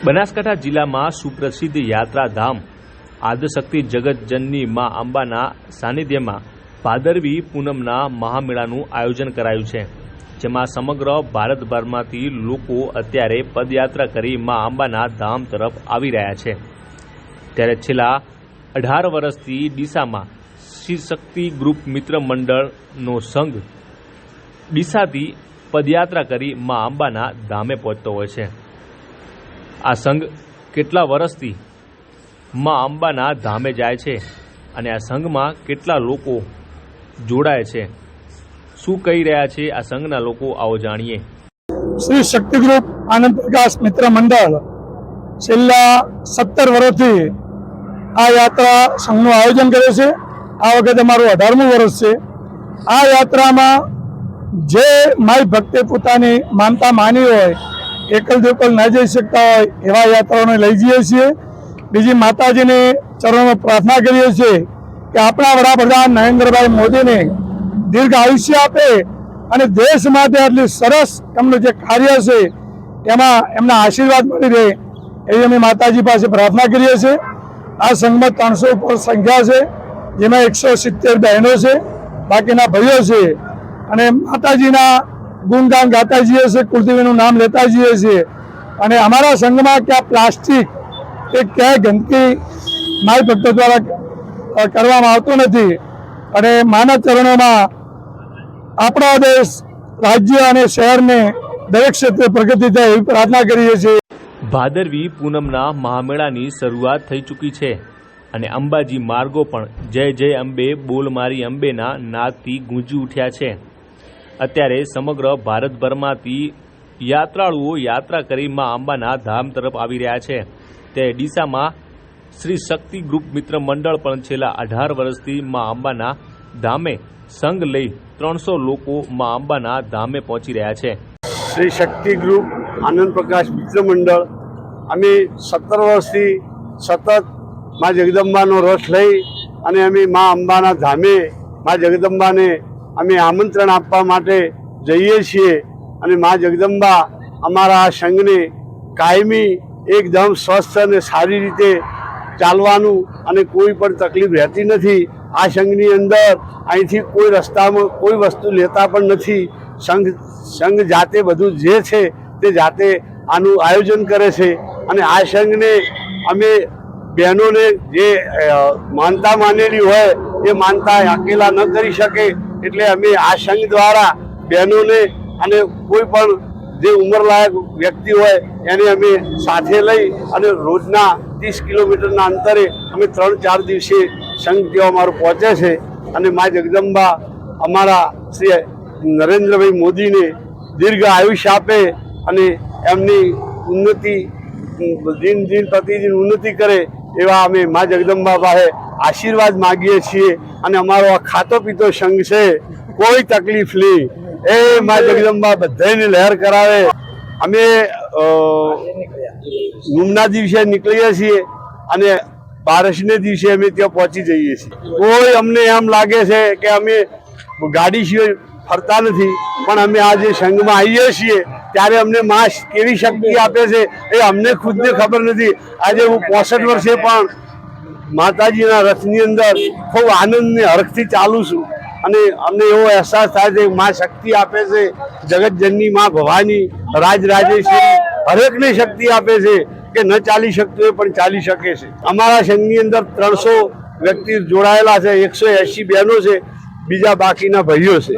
બનાસકાંઠા જિલ્લામાં સુપ્રસિદ્ધ યાત્રાધામ આદ્યશક્તિ જગતજનની મા અંબાના સાનિધ્યમાં ભાદરવી પૂનમના મહામેળાનું આયોજન કરાયું છે, જેમાં સમગ્ર ભારતભરમાંથી લોકો અત્યારે પદયાત્રા કરી મા અંબાના ધામ તરફ આવી રહ્યા છે। ત્યારે છેલ્લા 18 વર્ષથી ડીસામાં શ્રી શક્તિ ગ્રુપ મિત્ર મંડળનો સંઘ ડીસાથી પદયાત્રા કરી મા અંબાના ધામે પહોંચતો હોય છે। આ સંઘ કેટલા વર્ષથી મા અંબાના ધામે જાય છે અને આ સંઘમાં કેટલા લોકો જોડાય છે, શું કહી રહ્યા છે આ સંઘના લોકો, આવો જાણીએ। શ્રી શક્તિ ગ્રુપ આનંદ પ્રકાશ મિત્ર મંડળ છેલ્લા 17 વર્ષથી આ યાત્રા સંઘનું આયોજન કરે છે। આ વખતે અમારું 18મું વર્ષ છે। આ યાત્રામાં જે માય ભક્તે પોતાની માનતા માની હોય, એકલ દોકલ ન જઈ શકતા હોય એવા યાત્રાઓને લઈ જઈએ છીએ। બીજી માતાજીને ચરણોમાં પ્રાર્થના કરીએ છીએ કે આપણા વડાપ્રધાન નરેન્દ્રભાઈ મોદીને દીર્ઘ આયુષ્ય આપે અને દેશ માટે આટલી સરસ એમનું જે કાર્ય છે એમાં એમના આશીર્વાદ મળી રહે એવી અમે માતાજી પાસે પ્રાર્થના કરીએ છીએ। આ સંઘમાં 300 ઉપર સંખ્યા છે, જેમાં 170 બહેનો છે, બાકીના ભાઈઓ છે અને માતાજીના ગુણગાન ગાતા જઈએ છીએ, કુળદેવીનું નામ લેતા જઈએ છીએ। અને અમારા સંઘમાં ક્યાં પ્લાસ્ટિક કે ક્યાંય ગંદકી માય ભક્તો દ્વારા કરવામાં આવતું નથી અને માના ચરણોમાં આપણા દેશ, રાજ્ય અને શહેરને દરેક ક્ષેત્રે પ્રગતિ થાય એવી પ્રાર્થના કરીએ છીએ। ભાદરવી પૂનમના મહામેળાની શરૂઆત થઈ ચૂકી છે અને અંબાજી માર્ગો પણ જય જય અંબે બોલ મારી અંબેના નાદથી ગૂંજી ઉઠ્યા છે। અત્યારે સમગ્ર ભારતભરમાંથી યાત્રાળુઓ યાત્રા કરી મા અંબાના ધામ તરફ આવી રહ્યા છે। તે ડીસામાં શ્રી શક્તિ ગ્રુપ મિત્ર મંડળ પણ છેલ્લા 18 વર્ષથી મા અંબાના ધામે સંઘ લઈ 300 લોકો મા અંબાના ધામે પહોંચી રહ્યા છે। શ્રી શક્તિ ગ્રુપ આનંદ પ્રકાશ મિત્ર મંડળ અમે 17 વર્ષથી સતત મા જગદંબાનો રસ લઈ અને અમે મા અંબાના ધામે મા જગદંબાને અમે આમંત્રણ આપવા માટે જઈએ છીએ અને મા જગદંબા અમારા આ સંઘને કાયમી એકદમ સ્વસ્થ અને સારી રીતે ચાલવાનું અને કોઈ પણ તકલીફ રહેતી નથી। આ સંઘની અંદર અહીંથી કોઈ રસ્તામાં કોઈ વસ્તુ લેતા પણ નથી। સંઘ જાતે બધું જે છે તે જાતે આનું આયોજન કરે છે અને આ સંઘને અમે બહેનોને જે માનતા માનેલી હોય એ માનતા અકેલા ન કરી શકે, એટલે અમે આ સંઘ દ્વારા બહેનોને અને કોઈ પણ જે ઉંમરલાયક વ્યક્તિ હોય એને અમે સાથે લઈ અને રોજના 30 કિલોમીટરના અંતરે અમે 3-4 દિવસે સંઘ ત્યાં અમારું પહોંચે છે અને મા જગદંબા અમારા શ્રી નરેન્દ્રભાઈ મોદીને દીર્ઘ આયુષ્ય આપે અને એમની ઉન્નતિ દિન પ્રતિદિન ઉન્નતિ કરે એવા અમે મા જગદંબા પાસે આશીર્વાદ માગીએ છીએ। અને અમારો આ ખાતો પીતો સંઘ છે, કોઈ તકલીફ નહીં, એ મા જગદંબા બધાને લહેર કરાવે। અમે નુમના દિવસે નીકળીએ છીએ અને બારસને દિવસે અમે ત્યાં પહોંચી જઈએ છીએ। કોઈ અમને એમ લાગે છે કે અમે ગાડી સિવાય ફરતા નથી, પણ અમે આ જે સંઘમાં આવીએ છીએ ત્યારે અમને મા કેવી શક્તિ આપે છે એ અમને ખુદને ખબર નથી। આજે હું 65 વર્ષે પણ માતાજીના રથની અંદર ખૂબ આનંદને હરખથી ચાલું છું અને અમને એવો અહેસાસ થાય છે કે મા શક્તિ આપે છે, જગતજનની મા ભવાની રાજરાજેશ્વરી હરેકને શક્તિ આપે છે કે ન ચાલી શકતું એ પણ ચાલી શકે છે। અમારા સંઘની અંદર 300 વ્યક્તિ જોડાયેલા છે, 180 બહેનો છે, બીજા બાકીના ભાઈઓ છે।